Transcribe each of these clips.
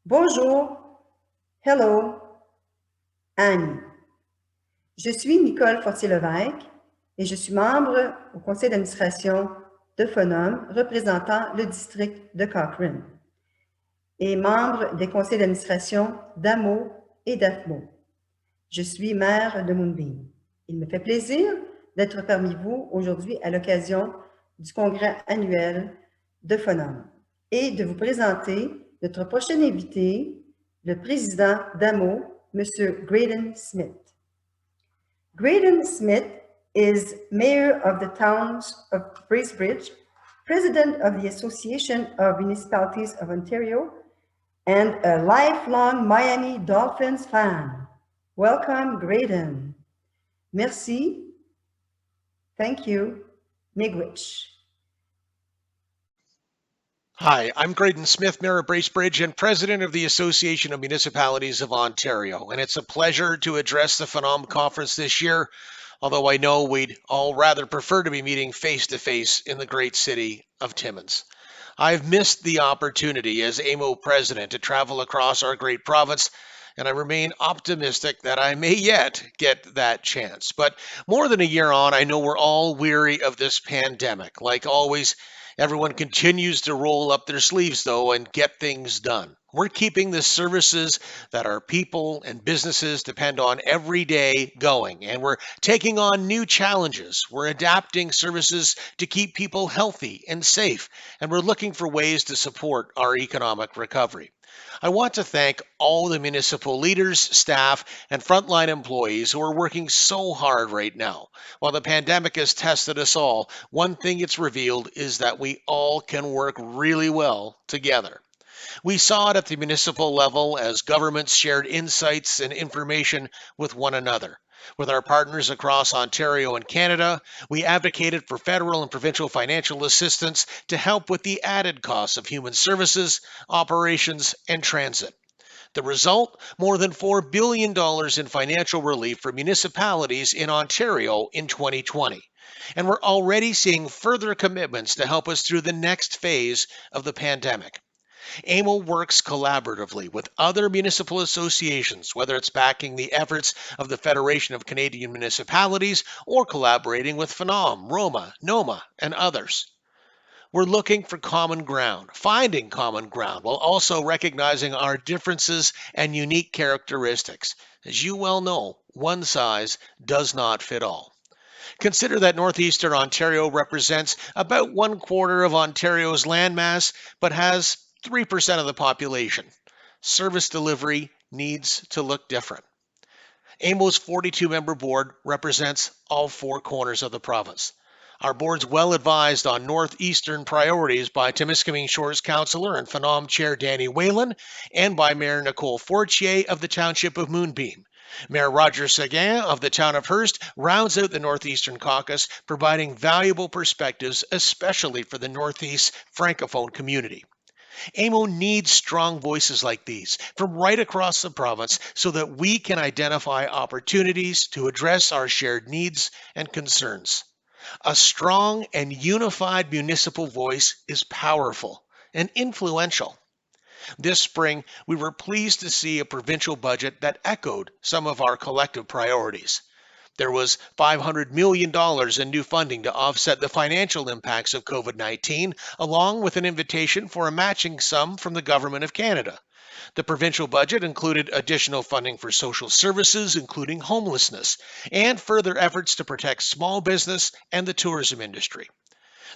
Bonjour, hello, Annie. Je suis Nicole Fortier-Levesque et je suis membre au conseil d'administration de Phonom représentant le district de Cochrane et membre des conseils d'administration d'AMO et d'AFMO. Je suis maire de Moonbeam. Il me fait plaisir d'être parmi vous aujourd'hui à l'occasion du congrès annuel de Phonom et de vous présenter notre prochain invité, le président d'AMO, M. Graydon Smith. Graydon Smith is mayor of the towns of Bracebridge, president of the Association of Municipalities of Ontario, and a lifelong Miami Dolphins fan. Welcome, Graydon. Merci. Thank you. Miigwech. Hi, I'm Graydon Smith, Mayor of Bracebridge and President of the Association of Municipalities of Ontario, and it's a pleasure to address the Phenom Conference this year, although I know we'd all rather prefer to be meeting face-to-face in the great city of Timmins. I've missed the opportunity as AMO President to travel across our great province, and I remain optimistic that I may yet get that chance. But more than a year on, I know we're all weary of this pandemic. Like always, everyone continues to roll up their sleeves, though, and get things done. We're keeping the services that our people and businesses depend on every day going, and we're taking on new challenges. We're adapting services to keep people healthy and safe, and we're looking for ways to support our economic recovery. I want to thank all the municipal leaders, staff, and frontline employees who are working so hard right now. While the pandemic has tested us all, one thing it's revealed is that we all can work really well together. We saw it at the municipal level as governments shared insights and information with one another. With our partners across Ontario and Canada, we advocated for federal and provincial financial assistance to help with the added costs of human services, operations, and transit. The result? More than $4 billion in financial relief for municipalities in Ontario in 2020. And we're already seeing further commitments to help us through the next phase of the pandemic. AMO works collaboratively with other municipal associations, whether it's backing the efforts of the Federation of Canadian Municipalities or collaborating with Phenom, Roma, NOMA, and others. We're looking for common ground, finding common ground, while also recognizing our differences and unique characteristics. As you well know, one size does not fit all. Consider that northeastern Ontario represents about 1/4 of Ontario's landmass, but has 3% of the population. Service delivery needs to look different. AMO's 42-member board represents all four corners of the province. Our board's well advised on northeastern priorities by Timiskaming Shores Councillor and Phenom Chair Danny Whalen, and by Mayor Nicole Fortier of the Township of Moonbeam. Mayor Roger Seguin of the town of Hearst rounds out the Northeastern Caucus, providing valuable perspectives, especially for the Northeast Francophone community. AMO needs strong voices like these from right across the province so that we can identify opportunities to address our shared needs and concerns. A strong and unified municipal voice is powerful and influential. This spring, we were pleased to see a provincial budget that echoed some of our collective priorities. There was $500 million in new funding to offset the financial impacts of COVID-19, along with an invitation for a matching sum from the Government of Canada. The provincial budget included additional funding for social services, including homelessness, and further efforts to protect small business and the tourism industry.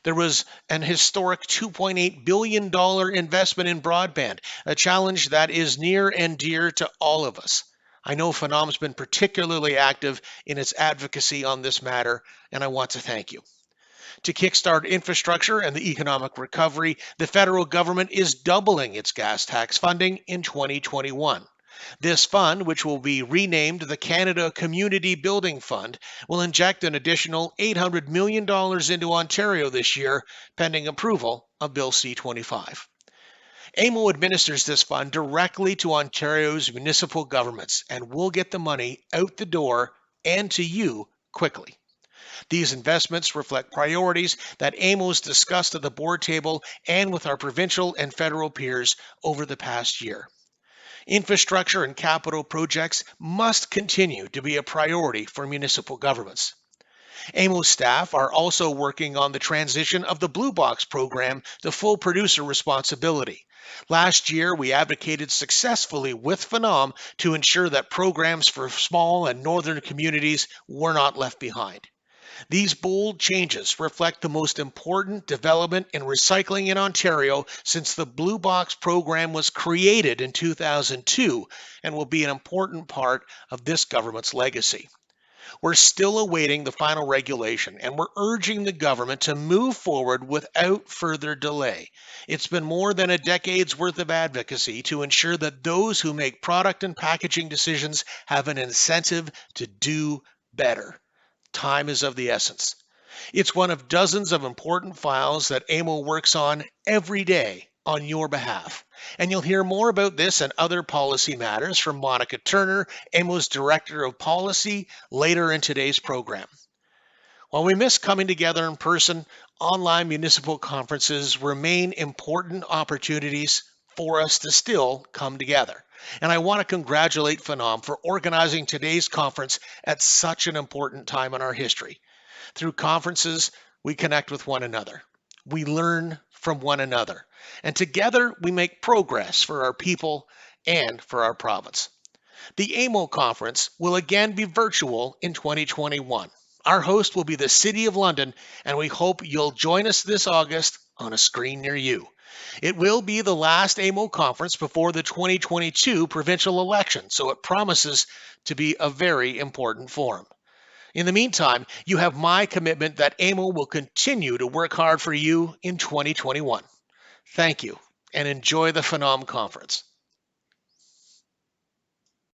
There was an historic $2.8 billion investment in broadband, a challenge that is near and dear to all of us. I know Phenom's been particularly active in its advocacy on this matter, and I want to thank you. To kickstart infrastructure and the economic recovery, the federal government is doubling its gas tax funding in 2021. This fund, which will be renamed the Canada Community Building Fund, will inject an additional $800 million into Ontario this year, pending approval of Bill C-25. AMO administers this fund directly to Ontario's municipal governments and will get the money out the door and to you quickly. These investments reflect priorities that AMO's discussed at the board table and with our provincial and federal peers over the past year. Infrastructure and capital projects must continue to be a priority for municipal governments. AMO staff are also working on the transition of the Blue Box program to full producer responsibility. Last year, we advocated successfully with Phenom to ensure that programs for small and northern communities were not left behind. These bold changes reflect the most important development in recycling in Ontario since the Blue Box program was created in 2002 and will be an important part of this government's legacy. We're still awaiting the final regulation, and we're urging the government to move forward without further delay. It's been more than a decade's worth of advocacy to ensure that those who make product and packaging decisions have an incentive to do better. Time is of the essence. It's one of dozens of important files that AMO works on every day on your behalf. And you'll hear more about this and other policy matters from Monica Turner, AMO's Director of Policy, later in today's program. While we miss coming together in person, online municipal conferences remain important opportunities for us to still come together. And I want to congratulate Phenom for organizing today's conference at such an important time in our history. Through conferences, we connect with one another. We learn from one another. And together, we make progress for our people and for our province. The AMO conference will again be virtual in 2021. Our host will be the City of London, and we hope you'll join us this August on a screen near you. It will be the last AMO conference before the 2022 provincial election, so it promises to be a very important forum. In the meantime, you have my commitment that AMO will continue to work hard for you in 2021. Thank you, and enjoy the Phenom Conference.